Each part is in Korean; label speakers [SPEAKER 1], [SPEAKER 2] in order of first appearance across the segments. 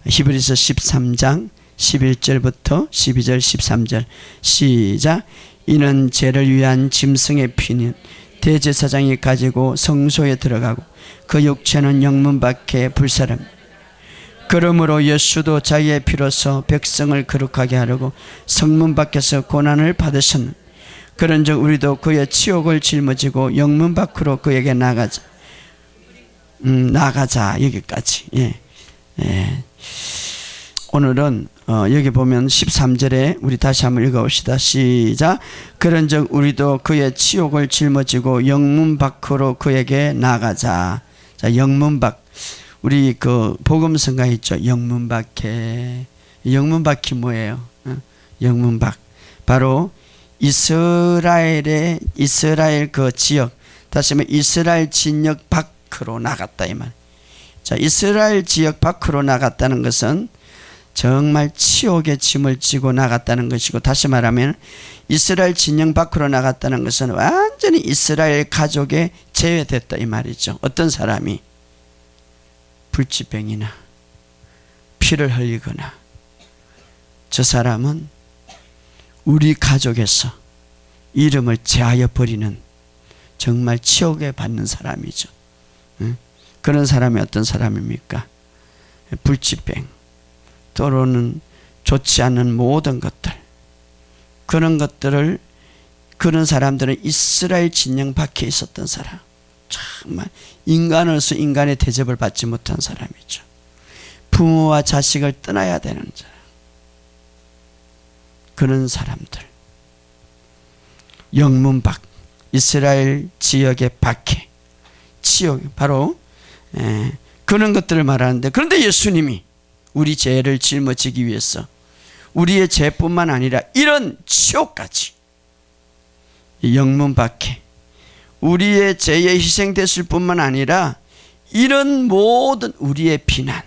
[SPEAKER 1] 히브리서 13장 11절부터 12절 13절 시작. 이는 죄를 위한 짐승의 피는 대제사장이 가지고 성소에 들어가고 그 육체는 영문 밖에 불사름. 그러므로 예수도 자기의 피로서 백성을 거룩하게 하려고 성문 밖에서 고난을 받으셨는. 그런즉 우리도 그의 치욕을 짊어지고 영문 밖으로 그에게 나가자. 나가자. 여기까지. 예. 오늘은 여기 보면 13절에 우리 다시 한번 읽어봅시다. 시작. 그런즉 우리도 그의 치욕을 짊어지고 영문 밖으로 그에게 나가자. 자, 영문 밖. 우리 그 복음성가 있죠. 영문 밖에. 영문 밖이 뭐예요? 영문 밖. 바로 이스라엘 그 지역, 다시 말해 이스라엘 진영 밖으로 나갔다 이 말. 자, 이스라엘 지역 밖으로 나갔다는 것은 정말 치욕의 짐을 지고 나갔다는 것이고, 다시 말하면 이스라엘 진영 밖으로 나갔다는 것은 완전히 이스라엘 가족에 제외됐다 이 말이죠. 어떤 사람이 불치병이나 피를 흘리거나, 저 사람은 우리 가족에서 이름을 제하여 버리는 정말 치욕에 받는 사람이죠. 그런 사람이 어떤 사람입니까? 불치병, 또는 좋지 않은 모든 것들, 그런 것들을, 그런 사람들은 이스라엘 진영 밖에 있었던 사람, 정말 인간으로서 인간의 대접을 받지 못한 사람이죠. 부모와 자식을 떠나야 되는 사람, 그런 사람들, 영문 밖, 이스라엘 지역의 밖에 치욕, 바로 그런 것들을 말하는데, 그런데 예수님이 우리 죄를 짊어지기 위해서 우리의 죄뿐만 아니라 이런 치욕까지 영문 밖에 우리의 죄에 희생됐을 뿐만 아니라 이런 모든 우리의 비난,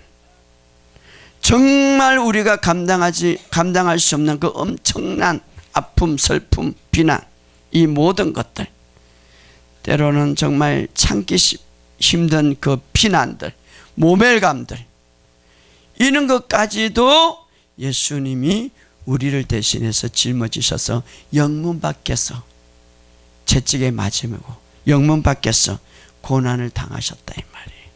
[SPEAKER 1] 정말 우리가 감당할 수 없는 그 엄청난 아픔, 슬픔, 비난, 이 모든 것들, 때로는 정말 참기 힘든 그 비난들, 모멸감들, 이런 것까지도 예수님이 우리를 대신해서 짊어지셔서 영문 밖에서 채찍에 맞으고 영문 밖에서 고난을 당하셨다 이 말이에요.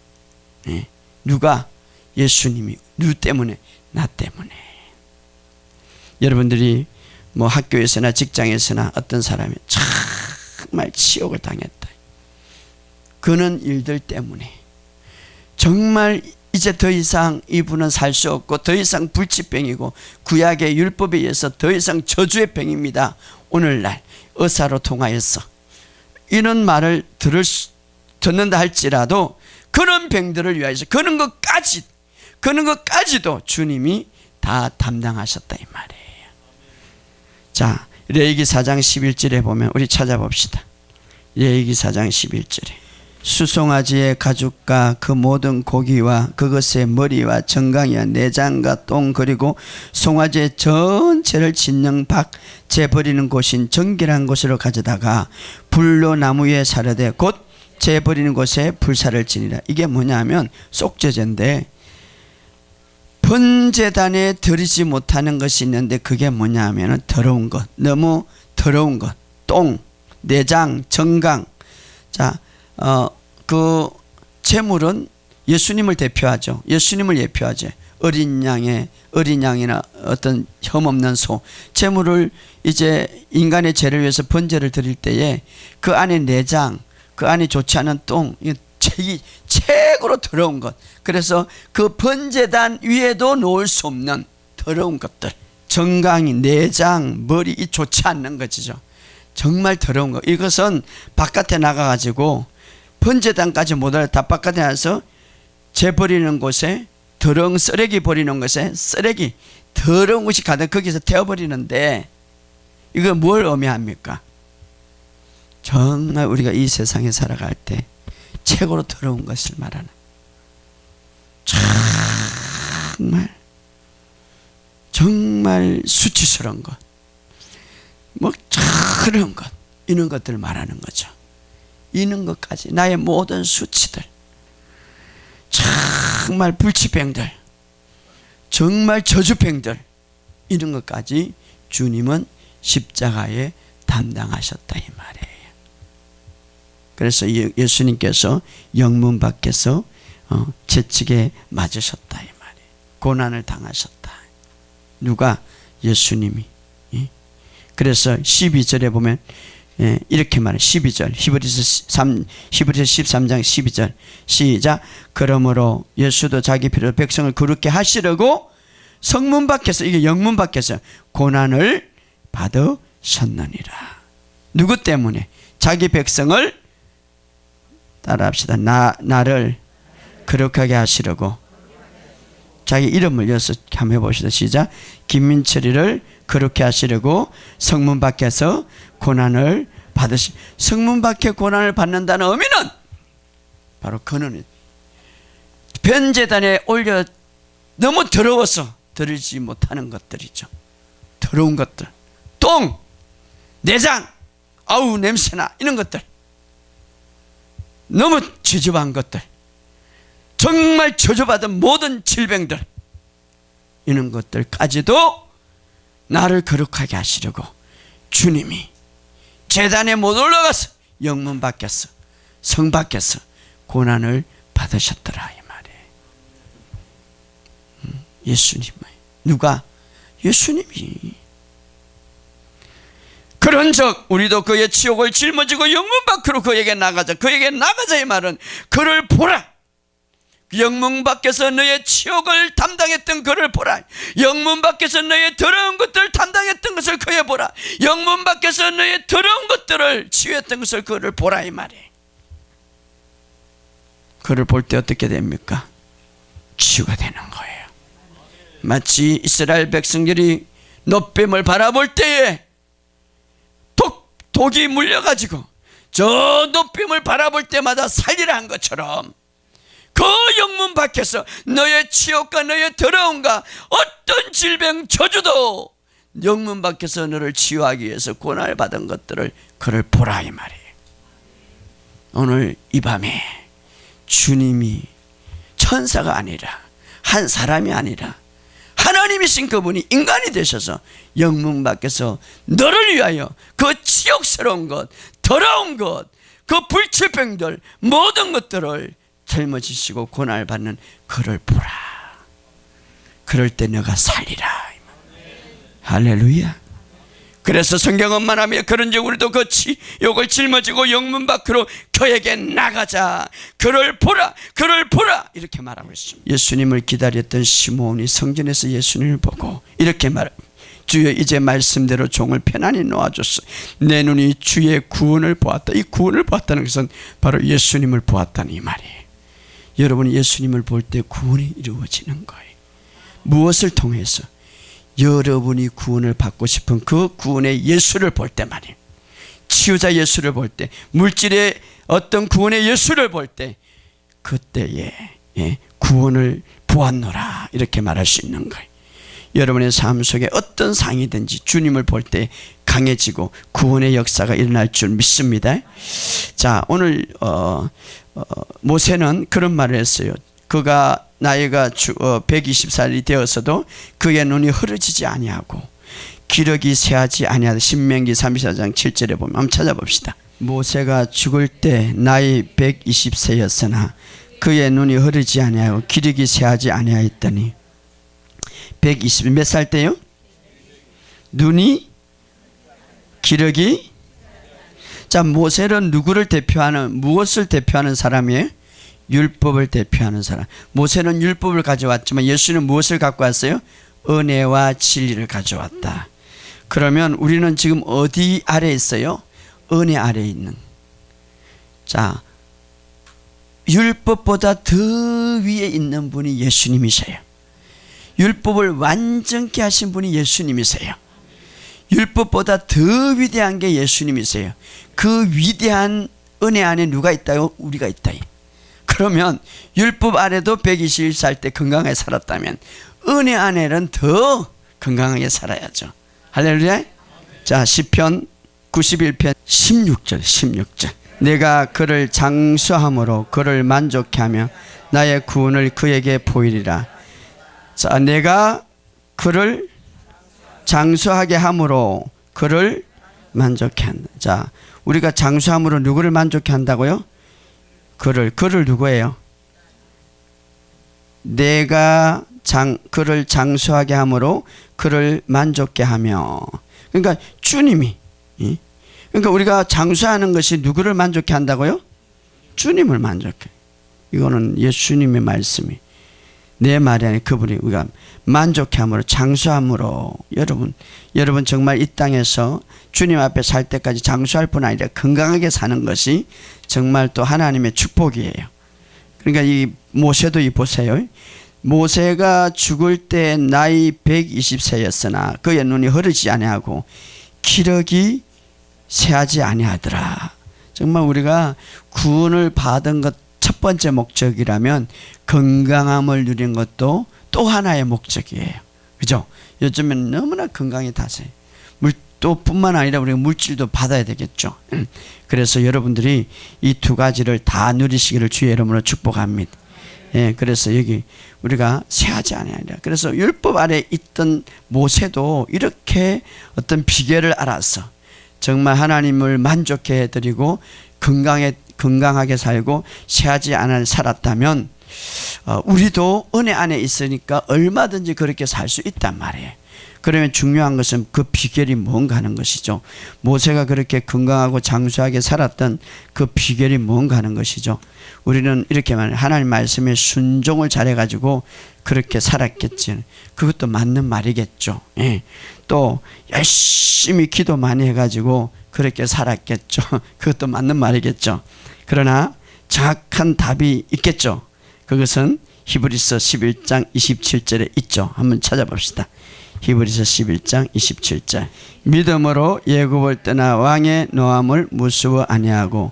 [SPEAKER 1] 네. 누가? 예수님이. 누구 때문에? 나 때문에. 여러분들이 뭐 학교에서나 직장에서나 어떤 사람이 정말 치욕을 당했다, 그런 일들 때문에 정말 이제 더 이상 이분은 살 수 없고 더 이상 불치병이고 구약의 율법에 의해서 더 이상 저주의 병입니다. 오늘날 의사로 통하여서 이런 말을 듣는다 할지라도 그런 병들을 위하여서 그런 것까지도 주님이 다 담당하셨다 이 말이에요. 자, 레위기 4장 11절에 보면 우리 찾아봅시다. 레위기 4장 11절에 수송아지의 가죽과 그 모든 고기와 그것의 머리와 정강이와 내장과 똥, 그리고 송아지의 전체를 진영 밖 재버리는 곳인 정결한 곳으로 가져다가 불로 나무 위에 사르되 곧 재버리는 곳에 불사를 지니라. 이게 뭐냐면 속죄제인데, 번제단에 드리지 못하는 것이 있는데 그게 뭐냐면 더러운 것, 너무 더러운 것, 똥, 내장, 정강. 자, 그 제물은 예수님을 대표하죠. 예수님을 예표하죠. 어린 양이나 어떤 혐 없는 소, 제물을 이제 인간의 죄를 위해서 번제를 드릴 때에 그 안에 내장, 그 안에 좋지 않은 똥, 최고로 더러운 것. 그래서 그 번제단 위에도 놓을 수 없는 더러운 것들, 정강이, 내장, 머리, 이 좋지 않는 것이죠. 정말 더러운 것. 이것은 바깥에 나가가지고 번제단까지 못하려 다 바깥에 나서 재버리는 곳에, 더러운 쓰레기 버리는 곳에 쓰레기, 더러운 것이 가득 거기서 태워버리는데, 이거 뭘 의미합니까? 정말 우리가 이 세상에 살아갈 때 최고로 더러운 것을 말하는, 정말 수치스러운 것, 뭐 더러운 것, 이런 것들을 말하는 거죠. 이런 것까지, 나의 모든 수치들, 정말 불치병들, 정말 저주병들 이런 것까지 주님은 십자가에 담당하셨다 이 말이에요. 그래서 예수님께서 영문 밖에서 채찍에 맞으셨다 이 말이에요. 고난을 당하셨다. 누가? 예수님이. 그래서 12절에 보면 이렇게 말해요. 12절 히브리서 13장 12절 시작. 그러므로 예수도 자기 피로 백성을 거룩게 하시려고 성문 밖에서, 이게 영문 밖에서 고난을 받으셨느니라. 누구 때문에? 자기 백성을, 따라합시다. 나를 거룩하게 하시려고. 자기 이름을 여기서 한번 해봅시다. 시작. 김민철이를 그렇게 하시려고 성문 밖에서 고난을 성문 밖에 고난을 받는다는 의미는 바로 그는 변제단에 올려 너무 더러워서 들지 못하는 것들이죠. 더러운 것들, 똥, 내장, 아우 냄새나, 이런 것들, 너무 저주한 것들, 정말 저주받은 모든 질병들, 이런 것들까지도 나를 거룩하게 하시려고 주님이 제단에 못 올라가서 영문 밖에서, 성 밖에서 고난을 받으셨더라 이 말이에요. 예수님. 누가? 예수님이. 그런즉 우리도 그의 치욕을 짊어지고 영문 밖으로 그에게 나가자. 그에게 나가자 이 말은 그를 보라. 영문 밖에서 너의 치욕을 담당했던 그를 보라. 영문 밖에서 너의 더러운 것들을 담당했던 것을 그에 보라. 영문 밖에서 너의 더러운 것들을 치유했던 것을 그를 보라 이 말이에요. 그를 볼 때 어떻게 됩니까? 치유가 되는 거예요. 마치 이스라엘 백성들이 놋뱀을 바라볼 때에 독이 물려가지고 저 놋뱀을 바라볼 때마다 살리라 한 것처럼 그 영문 밖에서 너의 치욕과 너의 더러움과 어떤 질병 저주도 영문 밖에서 너를 치유하기 위해서 고난을 받은 것들을 그를 보라 이 말이에요. 오늘 이 밤에 주님이 천사가 아니라, 한 사람이 아니라 하나님이신 그분이 인간이 되셔서 영문 밖에서 너를 위하여 그 치욕스러운 것, 더러운 것, 그 불치병들 모든 것들을 짊어지시고 고난을 받는 그를 보라. 그럴 때 너가 살리라. 할렐루야. 그래서 성경은 말하며 그런즉 우리도 그 치욕을 짊어지고 영문 밖으로 그에게 나가자. 그를 보라. 그를 보라. 이렇게 말하고 있습니다. 예수님을 기다렸던 시몬이 성전에서 예수님을 보고 이렇게 말합니다. 주여 이제 말씀대로 종을 편안히 놓아줬어. 내 눈이 주의 구원을 보았다. 이 구원을 보았다는 것은 바로 예수님을 보았다는 이 말이에요. 여러분이 예수님을 볼 때 구원이 이루어지는 거예요. 무엇을 통해서? 여러분이 구원을 받고 싶은 그 구원의 예수를 볼 때 말이에요. 치유자 예수를 볼 때, 물질의 어떤 구원의 예수를 볼 때, 그때에 구원을 보았노라 이렇게 말할 수 있는 거예요. 여러분의 삶 속에 어떤 상이든지 주님을 볼 때 강해지고 구원의 역사가 일어날 줄 믿습니다. 자, 오늘 모세는 그런 말을 했어요. 그가 나이가 120살이 되었어도 그의 눈이 흐려지지 아니하고 기력이 쇠하지 아니하다. 신명기 34장 7절에 보면 한번 찾아봅시다. 모세가 죽을 때 나이 120세였으나 그의 눈이 흐르지 아니하고 기력이 쇠하지 아니하였더니 120 몇 살 때요? 눈이 기력이. 자, 모세는 누구를 대표하는, 무엇을 대표하는 사람이에요? 율법을 대표하는 사람. 모세는 율법을 가져왔지만 예수는 무엇을 갖고 왔어요? 은혜와 진리를 가져왔다. 그러면 우리는 지금 어디 아래 있어요? 은혜 아래 있는. 자, 율법보다 더 위에 있는 분이 예수님이세요. 율법을 완전케 하신 분이 예수님이세요. 율법보다 더 위대한 게 예수님이세요. 그 위대한 은혜 안에 누가 있다요? 우리가 있다. 그러면 율법 아래도 120살 때 건강하게 살았다면 은혜 안에는 더 건강하게 살아야죠. 할렐루야. 자, 시편 91편 16절 내가 그를 장수함으로 그를 만족케 하며 나의 구원을 그에게 보이리라. 자, 내가 그를 장수하게 함으로 그를 만족해 한다. 자, 우리가 장수함으로 누구를 만족해 한다고요? 그를 누구예요? 내가 그를 장수하게 함으로 그를 만족해 하며. 그러니까 주님이. 그러니까 우리가 장수하는 것이 누구를 만족해 한다고요? 주님을 만족해. 이거는 예수님의 말씀이 내 말이 아니라 그분이 우리가 만족해 함으로 장수함으로. 여러분 정말 이 땅에서 주님 앞에 살 때까지 장수할 뿐 아니라 건강하게 사는 것이 정말 또 하나님의 축복이에요. 그러니까 이 모세도 보세요. 모세가 죽을 때 나이 120세였으나 그의 눈이 흐르지 아니하고 기력이 쇠하지 아니하더라. 정말 우리가 구원을 받은 것 첫 번째 목적이라면 건강함을 누린 것도 또 하나의 목적이에요. 그죠? 요즘엔 너무나 건강이 다세요. 물도 뿐만 아니라 우리가 물질도 받아야 되겠죠. 그래서 여러분들이 이 두 가지를 다 누리시기를 주의 이름으로 축복합니다. 예, 그래서 여기 우리가 쇠하지 아니하리라. 그래서 율법 아래 있던 모세도 이렇게 어떤 비결을 알아서 정말 하나님을 만족해 해드리고 건강하게 살고 쇠하지 않아 살았다면 우리도 은혜 안에 있으니까 얼마든지 그렇게 살 수 있단 말이에요. 그러면 중요한 것은 그 비결이 뭔가 하는 것이죠. 모세가 그렇게 건강하고 장수하게 살았던 그 비결이 뭔가 하는 것이죠. 우리는 이렇게 말해요. 하나님 말씀에 순종을 잘해가지고 그렇게 살았겠지. 그것도 맞는 말이겠죠. 예. 또 열심히 기도 많이 해가지고 그렇게 살았겠죠. 그것도 맞는 말이겠죠. 그러나 정확한 답이 있겠죠. 그것은 히브리서 11장 27절에 있죠. 한번 찾아봅시다. 히브리서 11장 27절. 믿음으로 예굽을 떠나 왕의 노함을 무수워 아니하고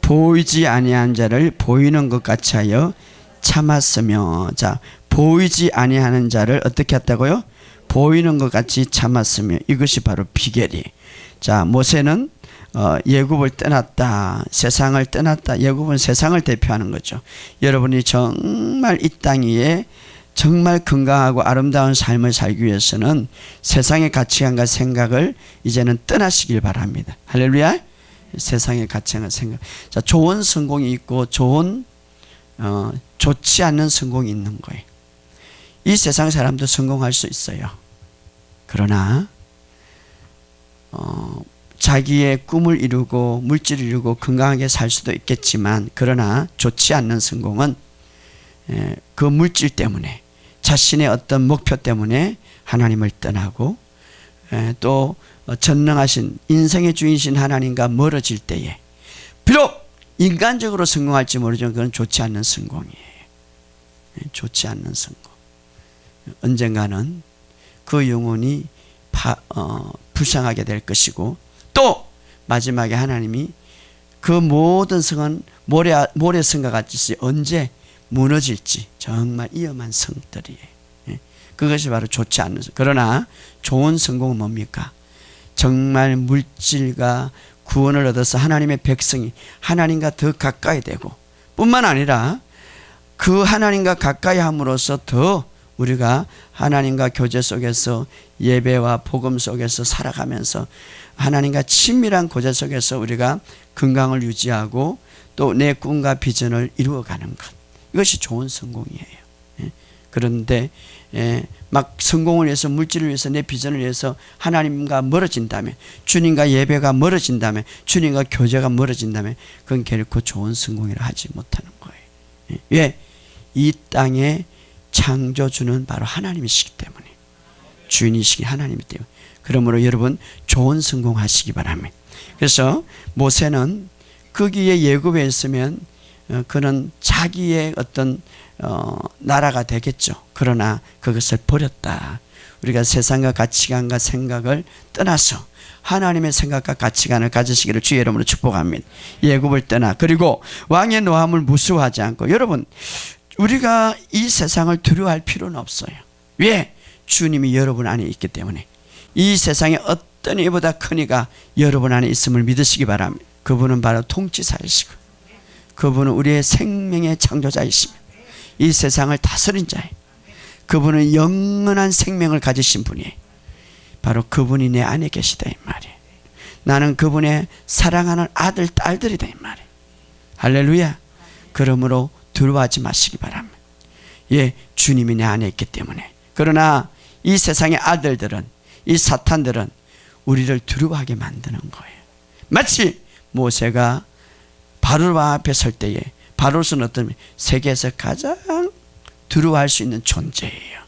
[SPEAKER 1] 보이지 아니한 자를 보이는 것 같이 하여 참았으며. 자, 보이지 아니하는 자를 어떻게 했다고요? 보이는 것 같이 참았으며. 이것이 바로 비결이. 자, 모세는 예굽을 떠났다. 세상을 떠났다. 예굽은 세상을 대표하는 거죠. 여러분이 정말 이 땅 위에 정말 건강하고 아름다운 삶을 살기 위해서는 세상의 가치관과 생각을 이제는 떠나시길 바랍니다. 할렐루야. 세상의 가치관과 생각. 자, 좋은 성공이 있고 좋지 않는 성공이 있는 거예요. 이 세상 사람도 성공할 수 있어요. 그러나 자기의 꿈을 이루고 물질을 이루고 건강하게 살 수도 있겠지만, 그러나 좋지 않는 성공은 그 물질 때문에, 자신의 어떤 목표 때문에 하나님을 떠나고 또 전능하신 인생의 주인이신 하나님과 멀어질 때에 비록 인간적으로 성공할지 모르지만 그건 좋지 않는 성공이에요. 좋지 않는 성공. 언젠가는 그 영혼이 불쌍하게 될 것이고, 또 마지막에 하나님이 그 모든 성은 모래성과 같이 언제 무너질지 정말 위험한 성들이에요. 그것이 바로 좋지 않는 성. 그러나 좋은 성공은 뭡니까? 정말 물질과 구원을 얻어서 하나님의 백성이 하나님과 더 가까이 되고, 뿐만 아니라 그 하나님과 가까이 함으로써 더 우리가 하나님과 교제 속에서 예배와 복음 속에서 살아가면서 하나님과 친밀한 교제 속에서 우리가 건강을 유지하고 또 내 꿈과 비전을 이루어가는 것, 이것이 좋은 성공이에요. 그런데 막 성공을 위해서, 물질을 위해서, 내 비전을 위해서 하나님과 멀어진다면, 주님과 예배가 멀어진다면, 주님과 교제가 멀어진다면 그건 결코 좋은 성공이라 하지 못하는 거예요. 왜? 이 땅에 창조주는 바로 하나님이시기 때문에, 주인이시기 하나님이기 때문에. 그러므로 여러분 좋은 성공하시기 바랍니다. 그래서 모세는 거기에 예굽에 있으면 그는 자기의 어떤 나라가 되겠죠. 그러나 그것을 버렸다. 우리가 세상과 가치관과 생각을 떠나서 하나님의 생각과 가치관을 가지시기를 주의 이름으로 축복합니다. 예굽을 떠나, 그리고 왕의 노함을 무수하지 않고. 여러분, 우리가 이 세상을 두려워할 필요는 없어요. 왜? 주님이 여러분 안에 있기 때문에. 이 세상에 어떤 이보다 큰 이가 여러분 안에 있음을 믿으시기 바랍니다. 그분은 바로 통치사이시고, 그분은 우리의 생명의 창조자이시며 이 세상을 다스린 자예요. 그분은 영원한 생명을 가지신 분이에요. 바로 그분이 내 안에 계시다 이 말이에요. 나는 그분의 사랑하는 아들 딸들이다 이 말이에요. 할렐루야. 그러므로 두려워하지 마시기 바랍니다. 예, 주님이 내 안에 있기 때문에. 그러나 이 세상의 아들들은, 이 사탄들은 우리를 두려워하게 만드는 거예요. 마치 모세가 바로 앞에 설 때에, 바로는 어떤 세계에서 가장 두려워할 수 있는 존재예요.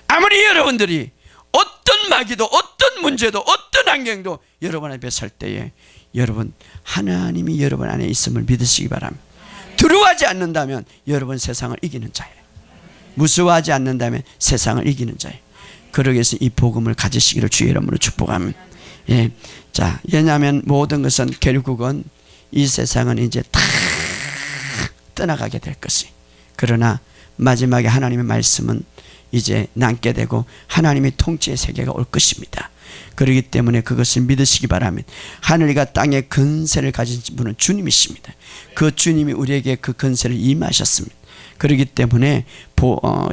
[SPEAKER 1] 아무리 여러분들이 어떤 마귀도, 어떤 문제도, 어떤 환경도 여러분 앞에 설 때에 여러분 하나님이 여러분 안에 있음을 믿으시기 바랍니다. 두려워하지 않는다면 여러분 세상을 이기는 자예요. 무서워하지 않는다면 세상을 이기는 자예요. 그러기 위해서 이 복음을 가지시기를 주의 이름으로 축복합니다. 예. 자, 왜냐하면 모든 것은 결국은 이 세상은 이제 다 떠나가게 될 것이. 그러나 마지막에 하나님의 말씀은 이제 남게 되고 하나님의 통치의 세계가 올 것입니다. 그렇기 때문에 그것을 믿으시기 바랍니다. 하늘과 땅의 근세를 가진 분은 주님이십니다. 그 주님이 우리에게 그 근세를 임하셨습니다. 그렇기 때문에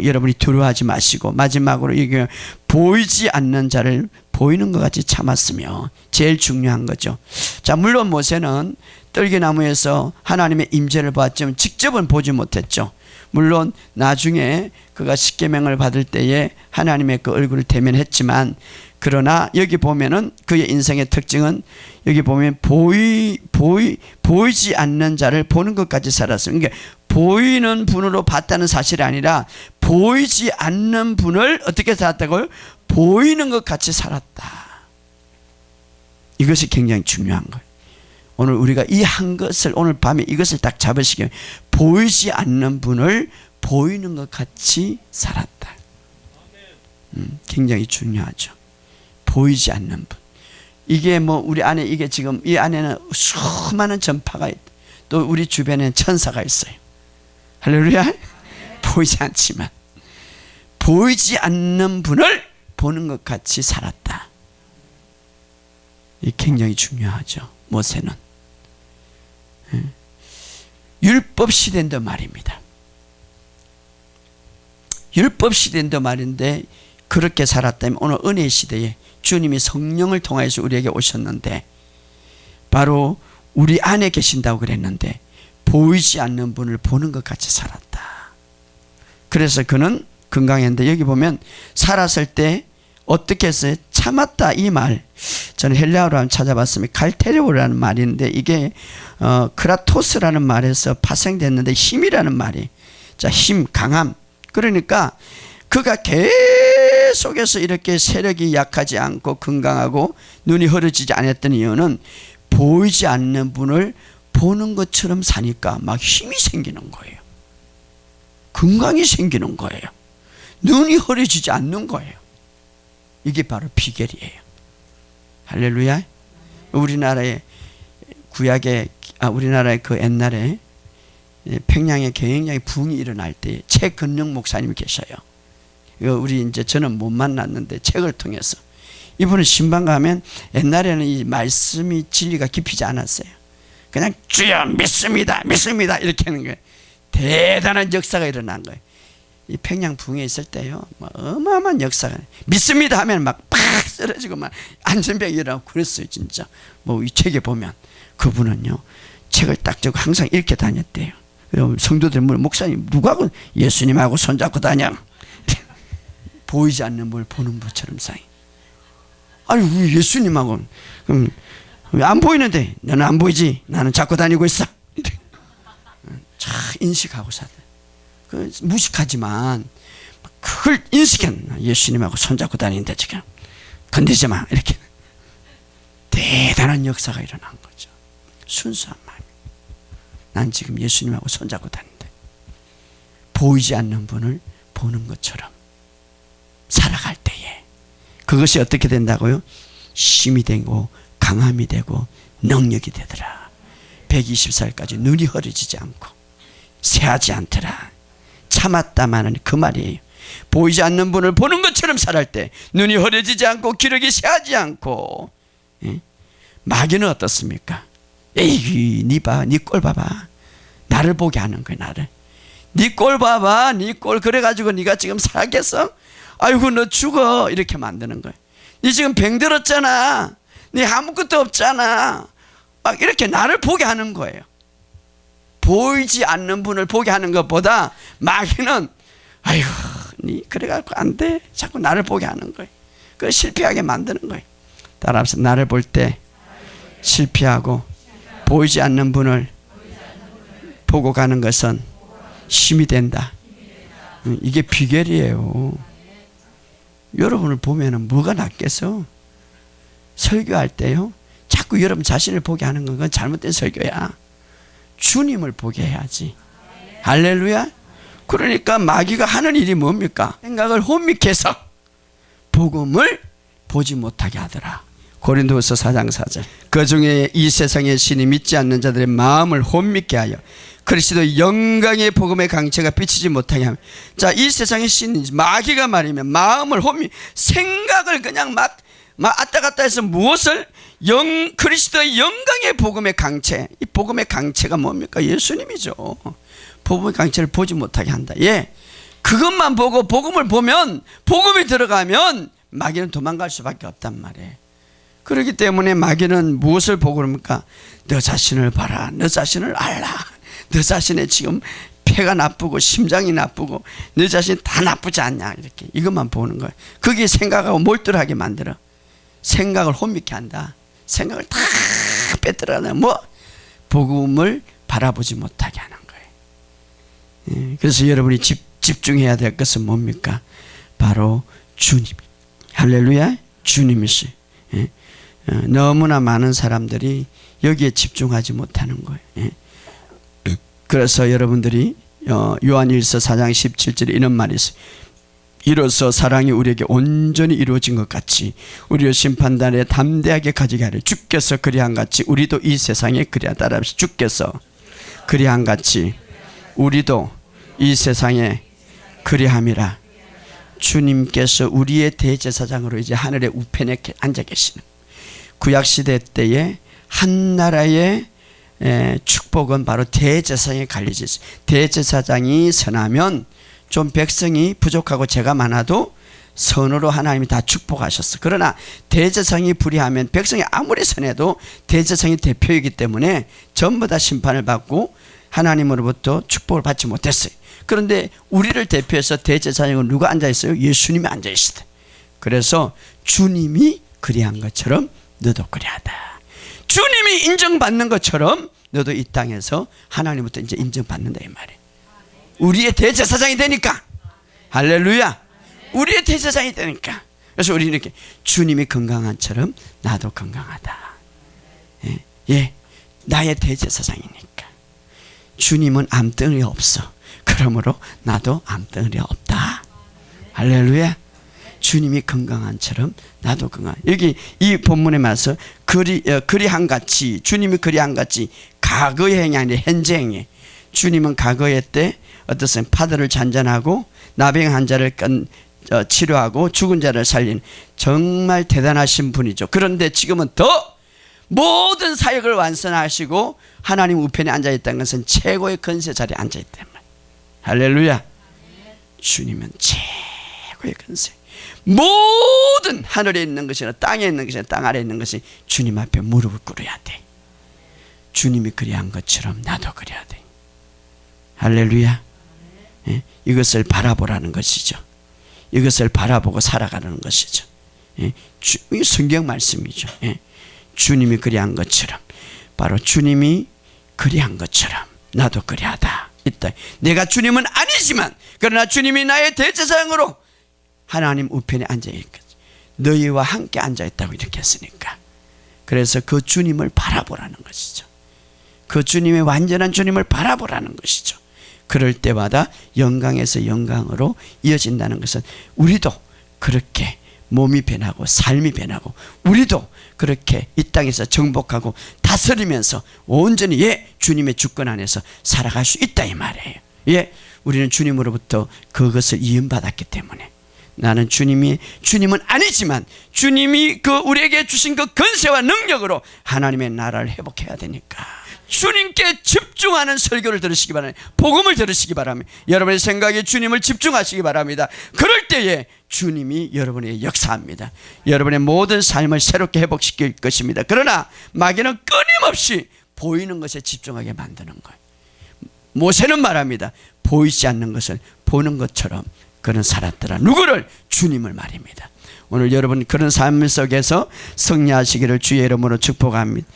[SPEAKER 1] 여러분이 두려워하지 마시고, 마지막으로 이게 보이지 않는 자를 보이는 것 같이 참았으며, 제일 중요한 거죠. 자, 물론 모세는 떨기나무에서 하나님의 임재를 보았지만 직접은 보지 못했죠. 물론 나중에 그가 십계명을 받을 때에 하나님의 그 얼굴을 대면했지만, 그러나 여기 보면은 그의 인생의 특징은, 여기 보면 보이지 않는 자를 보는 것까지 살았어요. 그러니까 보이는 분으로 봤다는 사실이 아니라 보이지 않는 분을 어떻게 살았다고요? 보이는 것 같이 살았다. 이것이 굉장히 중요한 거예요. 오늘 우리가 이 한 것을, 오늘 밤에 이것을 딱 잡으시기, 보이지 않는 분을 보이는 것 같이 살았다. 굉장히 중요하죠. 보이지 않는 분. 이게 뭐 우리 안에, 이게 지금 이 안에는 수많은 전파가 있다. 또 우리 주변에는 천사가 있어요. 할렐루야. 보이지 않지만 보이지 않는 분을 보는 것 같이 살았다. 이게 굉장히 중요하죠. 모세는 율법 시대인데 말입니다. 율법 시대인데 말인데 그렇게 살았다면 오늘 은혜 시대에 주님이 성령을 통해서 우리에게 오셨는데 바로 우리 안에 계신다고 그랬는데 보이지 않는 분을 보는 것 같이 살았다. 그래서 그는 건강했는데, 여기 보면 살았을 때 어떻게 했어요? 참았다, 이 말 저는 헬라어로 한번 찾아봤으면 갈테레오라는 말인데, 이게 크라토스라는 말에서 파생됐는데 힘이라는 말이, 자, 힘, 강함. 그러니까 그가 계속해서 이렇게 세력이 약하지 않고 건강하고 눈이 흐려지지 않았던 이유는 보이지 않는 분을 보는 것처럼 사니까 막 힘이 생기는 거예요. 건강이 생기는 거예요. 눈이 흐려지지 않는 거예요. 이게 바로 비결이에요. 할렐루야. 우리나라의 구약의 우리나라의 그 옛날에 평양에 굉장히 붕이 일어날 때 최근영 목사님이 계셔요. 우리 이제 저는 못 만났는데 책을 통해서, 이분은 신방 가면 옛날에는 이 말씀이 진리가 깊이지 않았어요. 그냥 주여 믿습니다, 믿습니다 이렇게 하는 거예요. 대단한 역사가 일어난 거예요. 이 평양 붕에 있을 때요, 뭐 어마어마한 역사가, 믿습니다 하면 막 팍 쓰러지고 막 안전병이 일어나고 그랬어요. 진짜 뭐 이 책에 보면 그분은요 책을 딱 적고 항상 읽게 다녔대요. 성도들 물, 목사님 누구하고 예수님하고 손잡고 다녀? 보이지 않는 걸 보는 것처럼 사이. 아니 우리 예수님하고 왜 안 보이는데 너는 안 보이지? 나는 잡고 다니고 있어. 잘 인식하고 살아. 그 무식하지만 그걸 인식했나? 예수님하고 손잡고 다니는데 지금 건드리지 마 이렇게. 대단한 역사가 일어난 거죠. 순수한 마음. 난 지금 예수님하고 손잡고 다닌다. 보이지 않는 분을 보는 것처럼 살아갈 때에 그것이 어떻게 된다고요? 힘이 되고 강함이 되고 능력이 되더라. 120살까지 눈이 흐려지지 않고 새하지 않더라. 참았다마는 그 말이에요. 보이지 않는 분을 보는 것처럼 살할 때 눈이 흐려지지 않고 기력이 새하지 않고. 예? 마귀는 어떻습니까? 에이, 니 봐, 니 꼴 봐봐. 나를 보게 하는 거야, 나를. 니 꼴 봐봐, 니 꼴. 그래가지고 니가 지금 살겠어? 아이고 너 죽어 이렇게 만드는 거예요. 니 지금 병들었잖아, 니 아무것도 없잖아, 막 이렇게 나를 보게 하는 거예요. 보이지 않는 분을 보게 하는 것보다 마귀는 아이고 니 그래갖고 안 돼, 자꾸 나를 보게 하는 거예요. 그 실패하게 만드는 거예요. 따라서 나를 볼 때 실패하고 보이지 않는 분을 보고 가는 것은 힘이 된다. 이게 비결이에요. 여러분을 보면 뭐가 낫겠어? 설교할 때요, 자꾸 여러분 자신을 보게 하는 건 그건 잘못된 설교야. 주님을 보게 해야지. 할렐루야. 그러니까 마귀가 하는 일이 뭡니까? 생각을 혼미케 해서 복음을 보지 못하게 하더라. 고린도후서 4장 4절. 그 중에 이 세상의 신이 믿지 않는 자들의 마음을 혼미케 하여 그리스도의 영광의 복음의 강체가 비치지 못하게 하며. 자, 이 세상의 신이 마귀가 말이면 마음을 생각을 그냥 막 왔다 갔다 해서 무엇을 그리스도의 영광의 복음의 강체. 이 복음의 강체가 뭡니까? 예수님이죠. 복음의 강체를 보지 못하게 한다. 예, 그것만 보고 복음을 보면, 복음이 들어가면 마귀는 도망갈 수밖에 없단 말이에요. 그렇기 때문에 마귀는 무엇을 보고 그럽니까? 너 자신을 봐라, 너 자신을 알라, 너 자신의 지금 폐가 나쁘고 심장이 나쁘고 너 자신 다 나쁘지 않냐, 이렇게 이것만 보는 거예요. 그게 생각하고 몰두하게 만들어. 생각을 혼미케 한다. 생각을 다 빼들어내 복음을 바라보지 못하게 하는 거예요. 예, 그래서 여러분이 집중해야 될 것은 뭡니까? 바로 주님. 할렐루야. 주님이시. 예. 너무나 많은 사람들이 여기에 집중하지 못하는 거예요. 예. 그래서 여러분들이 요한일서 4장 17절에 이런 말이 있어요. 이로써 사랑이 우리에게 온전히 이루어진 것 같이 우리를 심판단에 담대하게 가지게 하려 주께서 그리한 같이 우리도 이 세상에 그리하다. 따라합시다. 주께서 그리한 같이 우리도 이 세상에 그리함이라. 주님께서 우리의 대제사장으로 이제 하늘의 우편에 앉아 계시는, 구약시대 때에 한 나라의 축복은 바로 대제사장에 갈려져 있어요. 대제사장이 선하면 좀 백성이 부족하고 죄가 많아도 선으로 하나님이 다 축복하셨어. 그러나 대제사장이 불의하면 백성이 아무리 선해도 대제사장이 대표이기 때문에 전부 다 심판을 받고 하나님으로부터 축복을 받지 못했어요. 그런데 우리를 대표해서 대제사장은 누가 앉아있어요? 예수님이 앉아있어요. 그래서 주님이 그리한 것처럼 너도 그리하다. 주님이 인정받는 것처럼 너도 이 땅에서 하나님부터 이제 인정받는다, 이 말이에요. 우리의 대제사장이 되니까. 할렐루야. 우리의 대제사장이 되니까. 그래서 우리는 이렇게 주님이 건강한처럼 나도 건강하다. 예, 예, 나의 대제사장이니까. 주님은 암덩어리 없어. 그러므로 나도 암덩어리 없다. 할렐루야. 주님이 건강한처럼 나도 건강. 여기 이 본문에 말해서 그리한 같이, 주님이 그리한 같이, 과거의 행이 아니라 현재 행위. 주님은 과거의 때 어떻습 파도를 잔잔하고 나병 환자를 치료하고 죽은 자를 살린 정말 대단하신 분이죠. 그런데 지금은 더 모든 사역을 완성하시고 하나님 우편에 앉아있다는 것은 최고의 권세 자리에 앉아있단 말이에요. 할렐루야. 주님은 최고의 권세. 모든 하늘에 있는 것이나 땅에 있는 것이나 땅 아래에 있는 것이 주님 앞에 무릎을 꿇어야 돼. 주님이 그리한 것처럼 나도 그려야 돼. 할렐루야. 예? 이것을 바라보라는 것이죠. 이것을 바라보고 살아가는 것이죠. 예? 이 성경 말씀이죠. 예? 주님이 그리한 것처럼, 바로 주님이 그리한 것처럼 나도 그리하다. 있다. 내가 주님은 아니지만 그러나 주님이 나의 대제사장으로 하나님 우편에 앉아있거든. 너희와 함께 앉아있다고 이렇게 했으니까. 그래서 그 주님을 바라보라는 것이죠. 그 주님의 완전한 주님을 바라보라는 것이죠. 그럴 때마다 영광에서 영광으로 이어진다는 것은 우리도 그렇게 몸이 변하고 삶이 변하고 우리도 그렇게 이 땅에서 정복하고 다스리면서 온전히 주님의 주권 안에서 살아갈 수 있다, 이 말이에요. 우리는 주님으로부터 그것을 이음받았기 때문에 나는 주님은 아니지만 주님이 우리에게 주신 그 권세와 능력으로 하나님의 나라를 회복해야 되니까 주님께 집중하는 설교를 들으시기 바랍니다. 복음을 들으시기 바랍니다. 여러분의 생각에 주님을 집중하시기 바랍니다. 그럴 때에 주님이 여러분에게 역사합니다. 여러분의 모든 삶을 새롭게 회복시킬 것입니다. 그러나 마귀는 끊임없이 보이는 것에 집중하게 만드는 거예요. 모세는 말합니다. 보이지 않는 것을 보는 것처럼 그는 살았더라. 누구를? 주님을 말입니다. 오늘 여러분 그런 삶 속에서 승리하시기를 주의 이름으로 축복합니다.